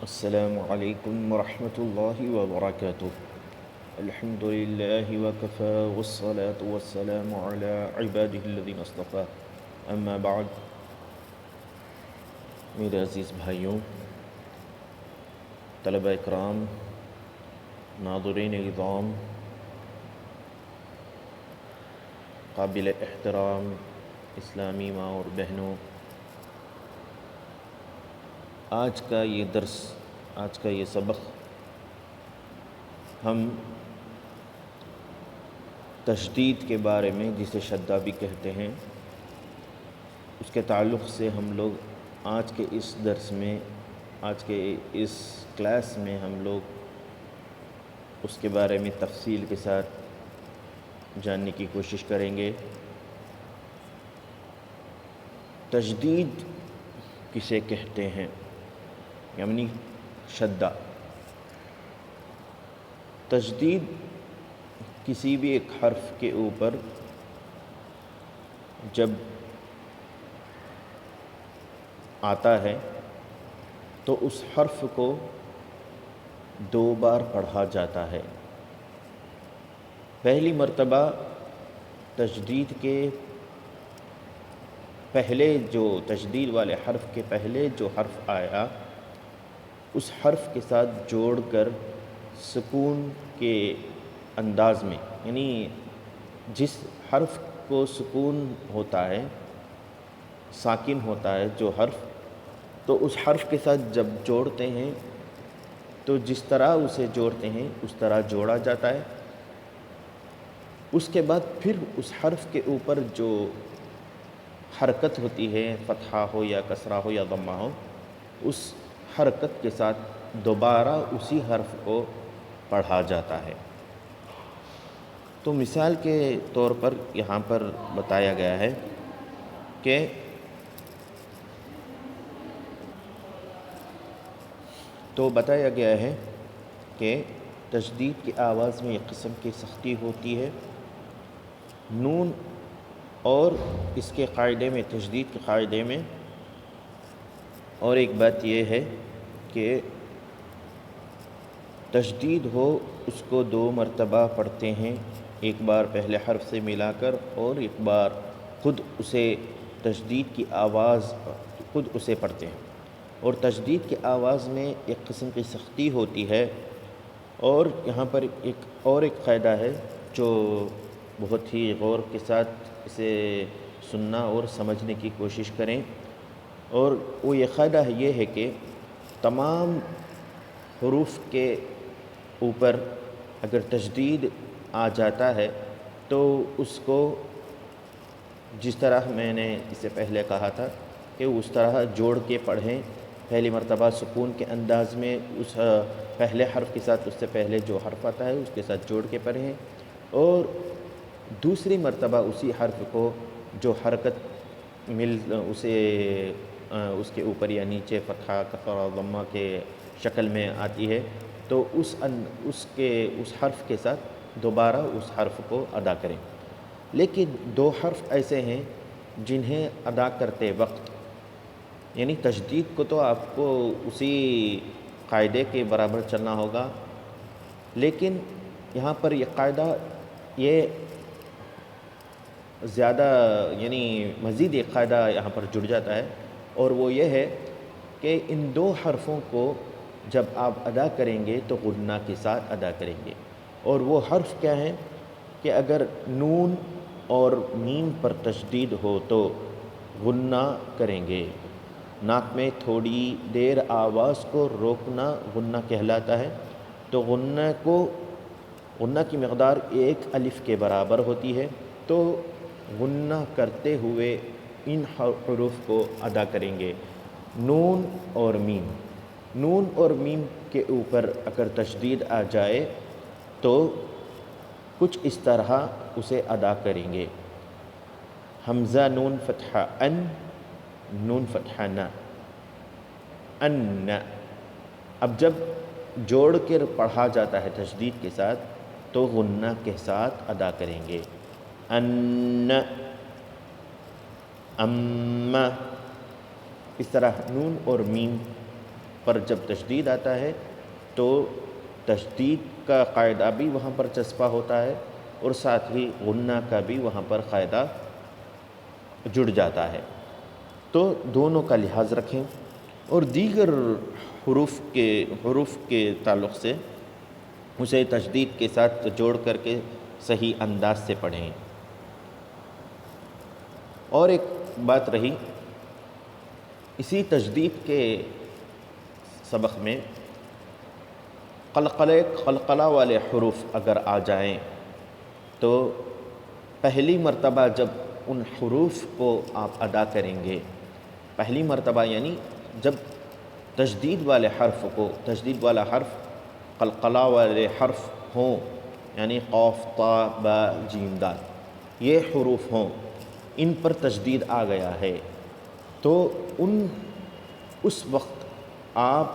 السلام علیکم ورحمۃ اللہ وبرکاتہ۔ الحمد للہ وکفى والصلاة والسلام علی عباده الذین اصطفى، اما بعد۔ میرے عزیز بھائیوں، طلبہ اکرام، ناظرین عظام، قابل احترام اسلامی ماں اور بہنوں، آج کا یہ درس، آج کا یہ سبق ہم تشدید کے بارے میں، جسے شدہ بھی کہتے ہیں، اس کے تعلق سے ہم لوگ آج کے اس درس میں، آج کے اس کلاس میں ہم لوگ اس کے بارے میں تفصیل کے ساتھ جاننے کی کوشش کریں گے۔ تشدید کسے کہتے ہیں، یعنی شدہ۔ تشدید کسی بھی ایک حرف کے اوپر جب آتا ہے تو اس حرف کو 2 بار پڑھا جاتا ہے۔ پہلی مرتبہ تشدید کے پہلے، جو تشدید والے حرف کے پہلے جو حرف آیا، اس حرف کے ساتھ جوڑ کر سکون کے انداز میں، یعنی جس حرف کو سکون ہوتا ہے، ساکن ہوتا ہے جو حرف، تو اس حرف کے ساتھ جب جوڑتے ہیں تو جس طرح اسے جوڑتے ہیں اس طرح جوڑا جاتا ہے۔ اس کے بعد پھر اس حرف کے اوپر جو حرکت ہوتی ہے، فتحہ ہو یا کسرہ ہو یا ضمہ ہو، اس حرکت کے ساتھ دوبارہ اسی حرف کو پڑھا جاتا ہے۔ تو مثال کے طور پر یہاں پر بتایا گیا ہے کہ تشدید کی آواز میں ایک قسم کی سختی ہوتی ہے۔ نون اور اس کے قاعدے میں، تشدید کے قاعدے میں اور ایک بات یہ ہے کہ تشدید ہو اس کو 2 مرتبہ پڑھتے ہیں، ایک بار پہلے حرف سے ملا کر اور ایک بار خود اسے تشدید کی آواز خود اسے پڑھتے ہیں۔ اور تشدید کی آواز میں ایک قسم کی سختی ہوتی ہے۔ اور یہاں پر ایک قاعدہ ہے جو بہت ہی غور کے ساتھ اسے سننا اور سمجھنے کی کوشش کریں، اور وہ یہ قاعدہ یہ ہے کہ تمام حروف کے اوپر اگر تشدید آ جاتا ہے تو اس کو، جس طرح میں نے اس سے پہلے کہا تھا کہ اس طرح جوڑ کے پڑھیں۔ پہلی مرتبہ سکون کے انداز میں اس پہلے حرف کے ساتھ، اس سے پہلے جو حرف آتا ہے اس کے ساتھ جوڑ کے پڑھیں، اور دوسری مرتبہ اسی حرف کو جو حرکت اس کے اوپر یا نیچے فتحہ، کسرہ، ضمہ کے شکل میں آتی ہے، تو اس حرف کے ساتھ دوبارہ اس حرف کو ادا کریں۔ لیکن 2 حرف ایسے ہیں جنہیں ادا کرتے وقت، یعنی تشدید کو تو آپ کو اسی قاعدے کے برابر چلنا ہوگا، لیکن یہاں پر یہ قاعدہ یہ زیادہ، یعنی مزید ایک قاعدہ یہاں پر جڑ جاتا ہے، اور وہ یہ ہے کہ ان 2 حرفوں کو جب آپ ادا کریں گے تو غنہ کے ساتھ ادا کریں گے۔ اور وہ حرف کیا ہیں کہ اگر نون اور میم پر تشدید ہو تو غنہ کریں گے۔ ناک میں تھوڑی دیر آواز کو روکنا غنہ کہلاتا ہے۔ تو غنہ کی مقدار 1 الف کے برابر ہوتی ہے، تو غنہ کرتے ہوئے ان حروف کو ادا کریں گے، نون اور میم۔ نون اور میم کے اوپر اگر تشدید آ جائے تو کچھ اس طرح اسے ادا کریں گے: حمزہ نون فتحہ ان، نون فتحہ نا، ان۔ اب جب جوڑ کر پڑھا جاتا ہے تشدید کے ساتھ تو غنہ کے ساتھ ادا کریں گے: ان، ام۔ اس طرح نون اور میم پر جب تشدید آتا ہے تو تشدید کا قاعدہ بھی وہاں پر چسپا ہوتا ہے اور ساتھ ہی غنہ کا بھی وہاں پر قاعدہ جڑ جاتا ہے۔ تو دونوں کا لحاظ رکھیں اور دیگر حروف کے تعلق سے اسے تشدید کے ساتھ جوڑ کر کے صحیح انداز سے پڑھیں۔ اور ایک بات رہی اسی تشدید کے سبق میں قلقلہ والے حروف اگر آ جائیں تو پہلی مرتبہ جب ان حروف کو آپ ادا کریں گے، پہلی مرتبہ یعنی جب تشدید والا حرف قلقلہ والے حرف ہوں، یعنی قاف طا با جیم دال یہ حروف ہوں، ان پر تشدید آ گیا ہے تو اس وقت آپ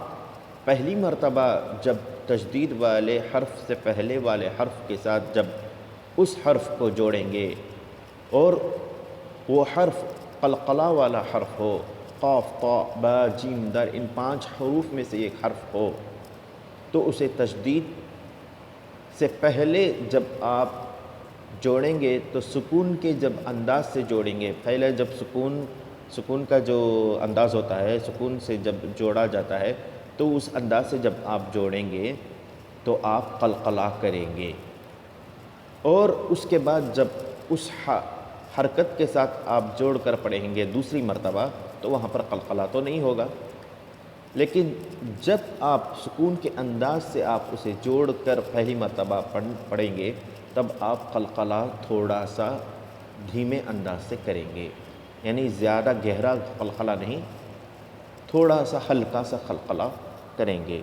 پہلی مرتبہ جب تشدید والے حرف سے پہلے والے حرف کے ساتھ جب اس حرف کو جوڑیں گے اور وہ حرف قلقلہ والا حرف ہو، قاف طا با جیم دال ان 5 حروف میں سے ایک حرف ہو، تو اسے تشدید سے پہلے جب آپ جوڑیں گے تو سکون کے جب انداز سے جوڑیں گے، پہلے جب سکون کا جو انداز ہوتا ہے، سکون سے جب جوڑا جاتا ہے تو اس انداز سے جب آپ جوڑیں گے تو آپ قلقلہ کریں گے، اور اس کے بعد جب اس حرکت کے ساتھ آپ جوڑ کر پڑھیں گے دوسری مرتبہ تو وہاں پر قلقلہ تو نہیں ہوگا، لیکن جب آپ سکون کے انداز سے آپ اسے جوڑ کر پہلی مرتبہ پڑھیں گے تب آپ قلقلہ تھوڑا سا دھیمے انداز سے کریں گے، یعنی زیادہ گہرا قلقلہ نہیں، تھوڑا سا ہلکا سا قلقلہ کریں گے۔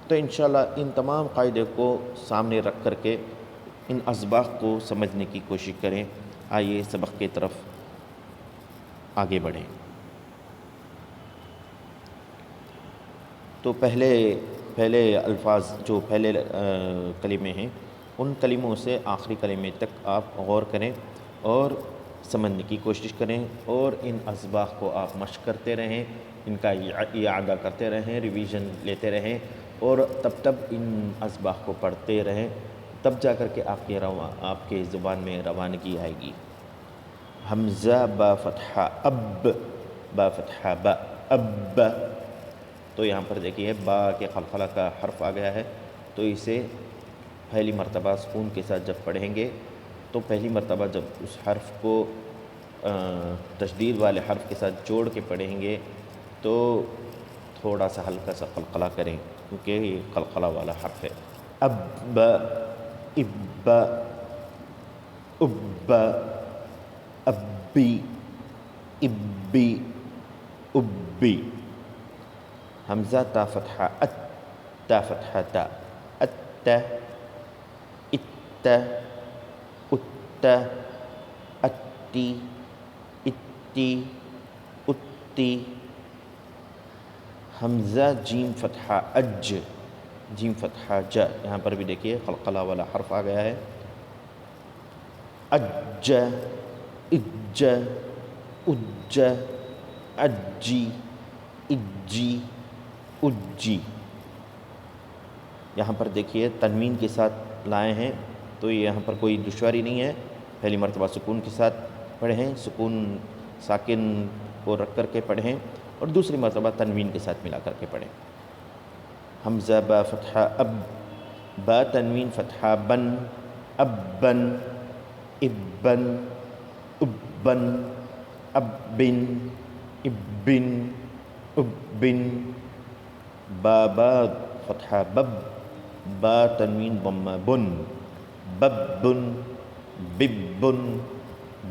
تو انشاءاللہ ان تمام قاعدے کو سامنے رکھ کر کے ان اسباق کو سمجھنے کی کوشش کریں۔ آئیے سبق کی طرف آگے بڑھیں۔ تو پہلے الفاظ جو پہلے کلمے ہیں ان کلموں سے آخری کلمے تک آپ غور کریں اور سمجھنے کی کوشش کریں، اور ان اسباق کو آپ مشق کرتے رہیں، ان کا اعادہ کرتے رہیں، ریویژن لیتے رہیں، اور تب ان اسباق کو پڑھتے رہیں، تب جا کر کے آپ کے زبان میں روانگی آئے گی۔ حمزہ با فتحہ اب، با فتحہ با اب، تو یہاں پر دیکھیے با کے قلقلہ کا حرف آ گیا ہے، تو اسے پہلی مرتبہ سکون کے ساتھ جب پڑھیں گے تو پہلی مرتبہ جب اس حرف کو تشدید والے حرف کے ساتھ جوڑ کے پڑھیں گے تو تھوڑا سا ہلکا سا قلقلہ کریں، کیونکہ یہ قلقلہ والا حرف ہے۔ اب، اب، اب، ابی، ابی، ابی۔ حمزہ تا فتحہ ات، تا فتحہ تا، ات، ات، ات، اتی، اتی، اتی۔ حمزہ جیم فتحہ اج، جیم فتحہ جا، یہاں پر بھی دیکھیے قلقلہ والا حرف آ گیا ہے۔ اج، اج، اج، اجی، اجی، اجی۔ یہاں پر دیکھیے تنوین کے ساتھ لائے ہیں تو یہاں پر کوئی دشواری نہیں ہے، پہلی مرتبہ سکون کے ساتھ پڑھیں، سکون ساکن کو رکھ کر کے پڑھیں، اور دوسری مرتبہ تنوین کے ساتھ ملا کر کے پڑھیں۔ حمزہ با فتحہ اب، با تنوین فتحہ بن، ابن، ابن، ابن، ابن، ابن، ابن۔ با با فتحہ بب، با تنوین ضمہ بن، ببن، ببن،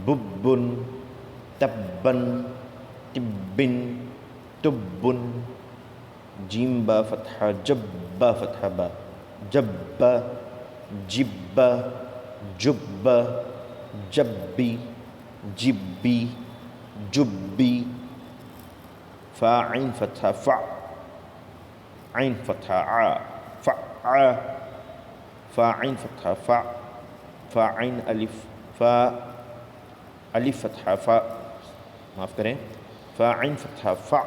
ببن، تبن، تبن، تبن۔ جیم با فتحہ جب، با فتحہ با، جب، جب، جب، جبی، جبی، جبی۔ فا عین فتحہ فع، عین فتحہ ع، فع، فا عین فتحہ فع، فا عین الف، فا الف فتحہ فا، معاف کریں، فا عین فتحہ فع،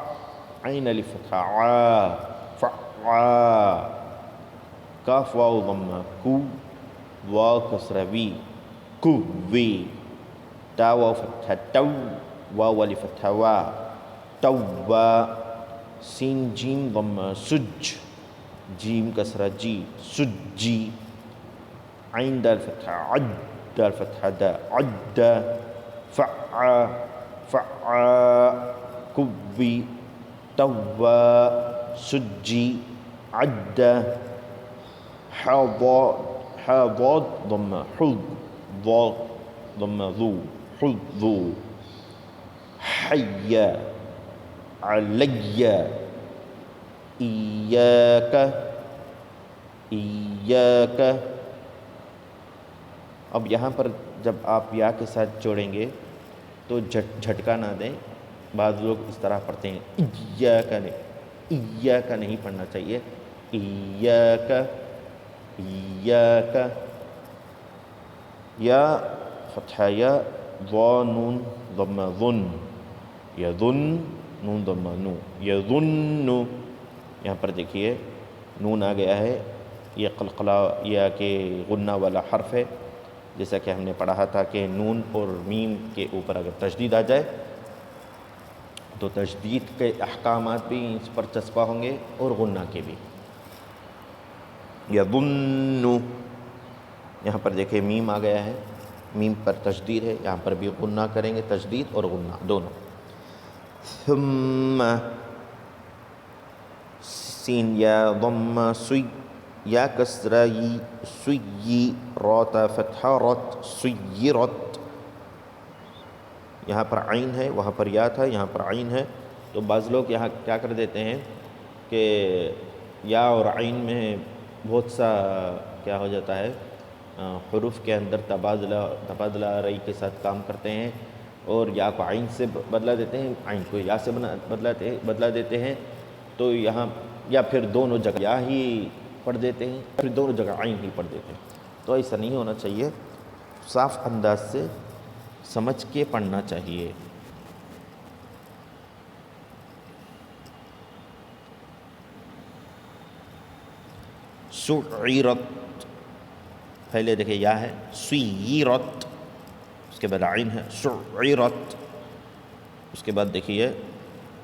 عین الف فتحہ ع، کاف واو ضمہ کو، واو کسرہ وی، کووی، تا واو فتحہ تو، واو الف فتحہ وا، توا، سین جیم ضمہ سج، جیم کسرہ جی، سجی، عین دال فتحہ عد، دال فتحہ دا، عد، فعا، فعا، کوی، توا، سجی، عد، حاضاد ضمہ حض، ضاد ضمہ ذو، حضو، حی، علی، ایاک، ایاک۔ اب یہاں پر جب آپ یا کے ساتھ جوڑیں گے تو جھٹکا نہ دیں، بعض لوگ اس طرح پڑھتے ہیں ایاک نہیں، ایاک نہیں پڑھنا چاہیے، ایاک، ایاک، یا فتحہ یا، ضا نون ضمہ ظن، یظن، نون ضمہ نو، یظن، یہاں پر دیکھیے نون آ گیا ہے، یہ قلقلہ یا کہ غنہ والا حرف ہے، جیسا کہ ہم نے پڑھا تھا کہ نون اور میم کے اوپر اگر تشدید آ جائے تو تشدید کے احکامات بھی اس پر چسپاں ہوں گے اور غنہ کے بھی۔ یظن، یہاں پر دیکھیں میم آ گیا ہے، میم پر تشدید ہے، یہاں پر بھی غنہ کریں گے، تشدید اور غنہ دونوں۔ ثم، سین یا ضمہ سوی، یا کسرہ ی، سوی، را تا فتحہ رت، سیرت، یہاں پر عین ہے وہاں پر یا تھا، یہاں پر عین ہے، تو بعض لوگ یہاں کیا کر دیتے ہیں کہ یا اور عین میں بہت سا کیا ہو جاتا ہے، حروف کے اندر تبادلہ رئی کے ساتھ کام کرتے ہیں، اور یا کو عین سے بدلا دیتے ہیں، عین کو یا سے بدلا دیتے ہیں، تو یہاں یا پھر دونوں جگہ یا ہی پڑھ دیتے ہیں، پھر دونوں جگہ عین ہی پڑھ دیتے ہیں، تو ایسا نہیں ہونا چاہیے، صاف انداز سے سمجھ کے پڑھنا چاہیے۔ سعیرت، پہلے دیکھیں یا ہے، سیرت، اس کے بعد عین ہے، سعیرت، اس کے بعد دیکھیے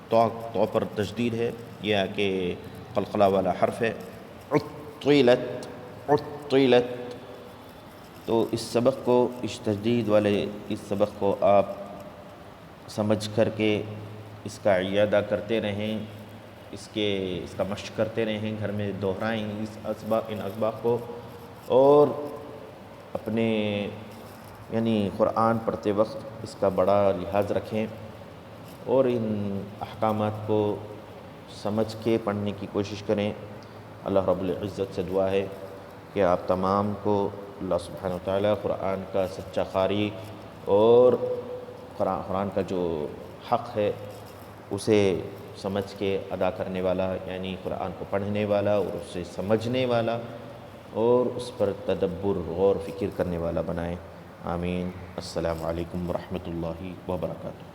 تو پر تشدید ہے، یہ کہ قلقلہ والا حرف ہے، عطلت، عطلت، تو اس سبق کو، اس تشدید والے اس سبق کو آپ سمجھ کر کے اس کا اعادہ کرتے رہیں، اس کا مشق کرتے رہیں، گھر میں دہرائیں ان اسباق کو، اور اپنے یعنی قرآن پڑھتے وقت اس کا بڑا لحاظ رکھیں، اور ان احکامات کو سمجھ کے پڑھنے کی کوشش کریں۔ اللہ رب العزت سے دعا ہے کہ آپ تمام کو اللہ سبحانہ وتعالیٰ قرآن کا سچا قاری اور قرآن کا جو حق ہے اسے سمجھ کے ادا کرنے والا، یعنی قرآن کو پڑھنے والا اور اسے سمجھنے والا اور اس پر تدبر، غور فکر کرنے والا بنائے۔ آمین۔ السلام علیکم ورحمۃ اللہ وبرکاتہ۔